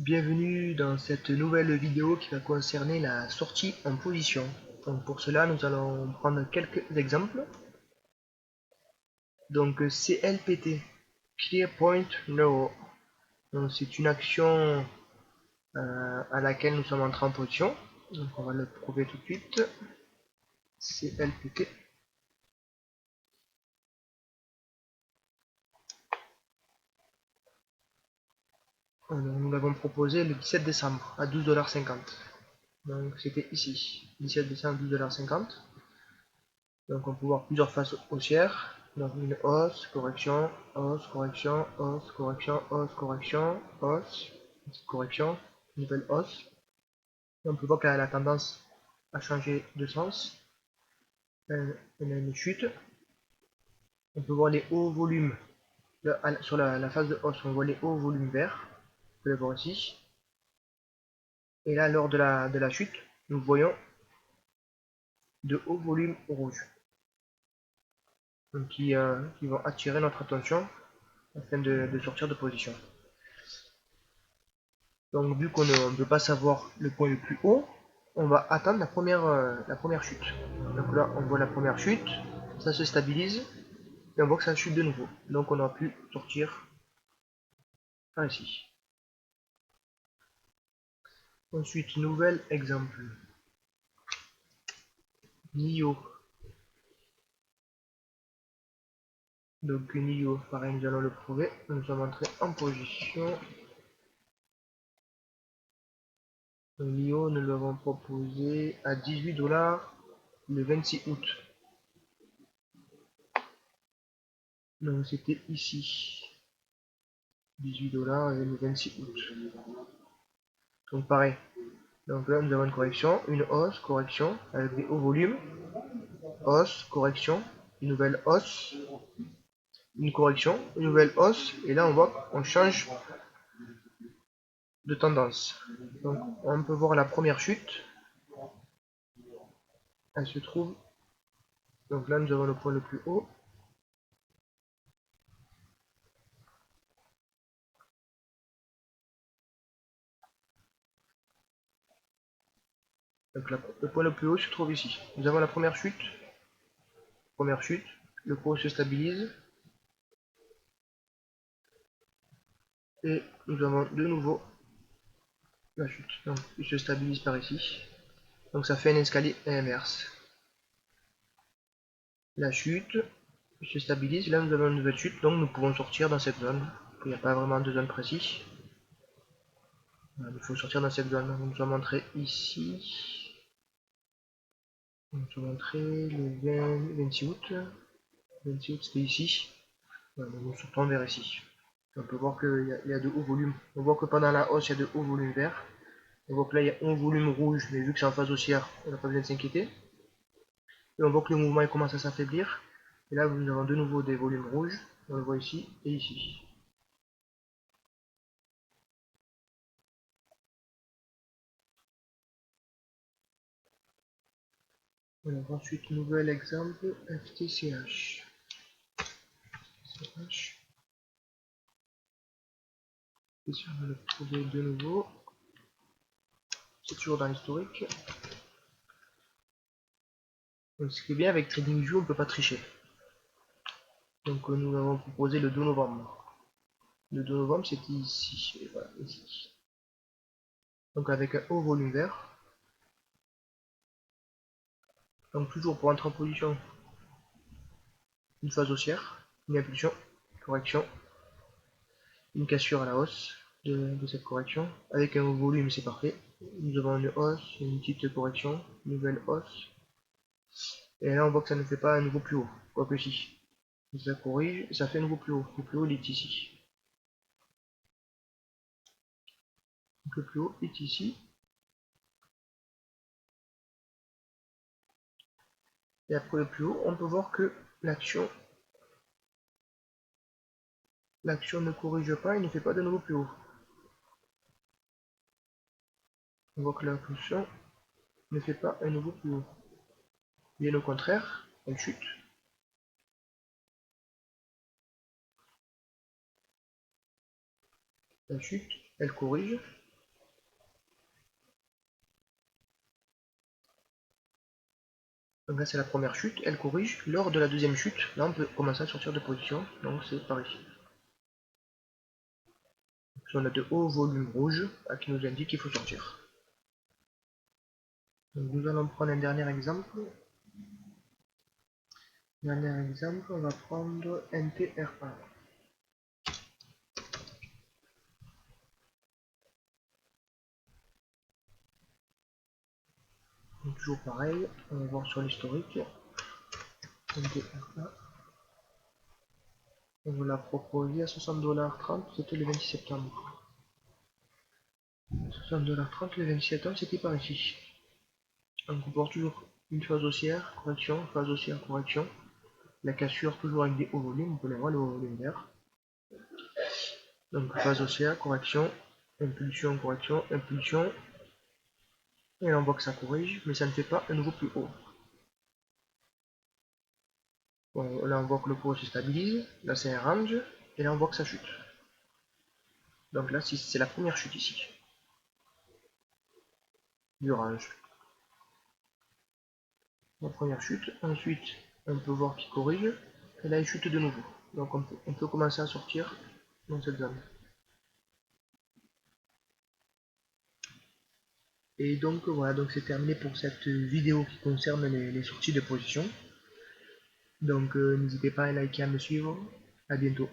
Bienvenue dans cette nouvelle vidéo qui va concerner la sortie en position. Donc pour cela, nous allons prendre quelques exemples. Donc CLPT, Clear Point Neuro. C'est une action à laquelle nous sommes entrés en position. Donc on va le prouver tout de suite. CLPT. Alors, nous l'avons proposé le 17 décembre à 12,50 $. Donc c'était ici, 17 décembre 12,50 $. Donc on peut voir plusieurs phases haussières. Donc une hausse, correction, hausse, correction, hausse, correction, hausse, correction, hausse, correction, nouvelle hausse. Et on peut voir que la tendance a changé de sens. Elle a une chute. On peut voir les hauts volumes. Sur la phase de hausse, on voit les hauts volumes verts. On peut le voir ici. Et là, lors de la chute, nous voyons de hauts volumes rouges. Donc qui vont attirer notre attention afin de sortir de position. Donc vu qu'on ne peut pas savoir le point le plus haut, on va attendre la première chute. Donc là, on voit la première chute, ça se stabilise, et on voit que ça chute de nouveau. Donc on aura pu sortir par ici. Ensuite, nouvel exemple. NIO. Donc NIO, pareil, nous allons le prouver. Nous sommes entrés en position. NIO, nous l'avons proposé à 18 $ le 26 août. Donc c'était ici. 18 $ et le 26 août. Donc pareil. Donc là nous avons une correction, une hausse, correction, avec des hauts volumes, hausse, correction, une nouvelle hausse, une correction, une nouvelle hausse, et là on voit qu'on change de tendance. Donc on peut voir la première chute, elle se trouve, donc là nous avons le point le plus haut. Donc le point le plus haut se trouve ici. Nous avons la première chute, le cours se stabilise, et nous avons de nouveau la chute. Donc il se stabilise par ici. Donc ça fait un escalier inverse. La chute se stabilise, là nous avons une nouvelle chute, donc nous pouvons sortir dans cette zone. Il n'y a pas vraiment de zone précise. Il faut sortir dans cette zone. Donc, nous sommes entrés ici. Nous sommes entrés le 26 août. Le 26 août c'était ici. Voilà, donc nous sortons vers ici. On peut voir qu'il y a de hauts volumes. On voit que pendant la hausse il y a de hauts volumes verts. On voit que là il y a un volume rouge, mais vu que c'est en phase haussière, on n'a pas besoin de s'inquiéter. Et on voit que le mouvement il commence à s'affaiblir. Et là nous avons de nouveau des volumes rouges. On le voit ici et ici. Alors ensuite, nouvel exemple, FTCH. Ici, on va le trouver de nouveau. C'est toujours dans l'historique. Donc, ce qui est bien avec TradingView, on ne peut pas tricher. Donc nous avons proposé le 2 novembre. Le 2 novembre, c'était ici. Et voilà, ici. Donc avec un haut volume vert. Donc toujours pour entrer en position, une phase haussière, une impulsion, correction, une cassure à la hausse de cette correction. Avec un haut volume, c'est parfait. Nous avons une hausse, une petite correction, une nouvelle hausse. Et là, on voit que ça ne fait pas un nouveau plus haut. Quoique si. Ça corrige, ça fait un nouveau plus haut. Le plus haut, il est ici. Donc, le plus haut est ici. Et après le plus haut, on peut voir que l'action ne corrige pas et ne fait pas de nouveau plus haut. On voit que l'action ne fait pas un nouveau plus haut. Bien au contraire, elle chute. Elle chute, elle corrige. Donc là c'est la première chute, elle corrige. Lors de la deuxième chute, là on peut commencer à sortir de position, donc c'est par ici. Donc, on a de hauts volumes rouges qui nous indiquent qu'il faut sortir. Donc nous allons prendre un dernier exemple. Dernier exemple, on va prendre NTRA. Donc, toujours pareil, on va voir sur l'historique. NTRA. On vous l'a proposé à 60,30 $, c'était le 26 septembre. 60,30 $, le 27 septembre, c'était par ici. On comporte toujours une phase haussière, correction, phase haussière, correction. La cassure toujours avec des hauts volumes, vous pouvez voir le haut volume vert. Donc phase haussière, correction, impulsion, correction, impulsion. Et là on voit que ça corrige, mais ça ne fait pas un nouveau plus haut. Bon, là on voit que le cours se stabilise, là c'est un range, et là on voit que ça chute. Donc là c'est la première chute ici, du range. La première chute, ensuite on peut voir qu'il corrige, et là il chute de nouveau. Donc on peut commencer à sortir dans cette zone. Et donc voilà, donc c'est terminé pour cette vidéo qui concerne les sorties de position. Donc n'hésitez pas à liker, à me suivre. À bientôt.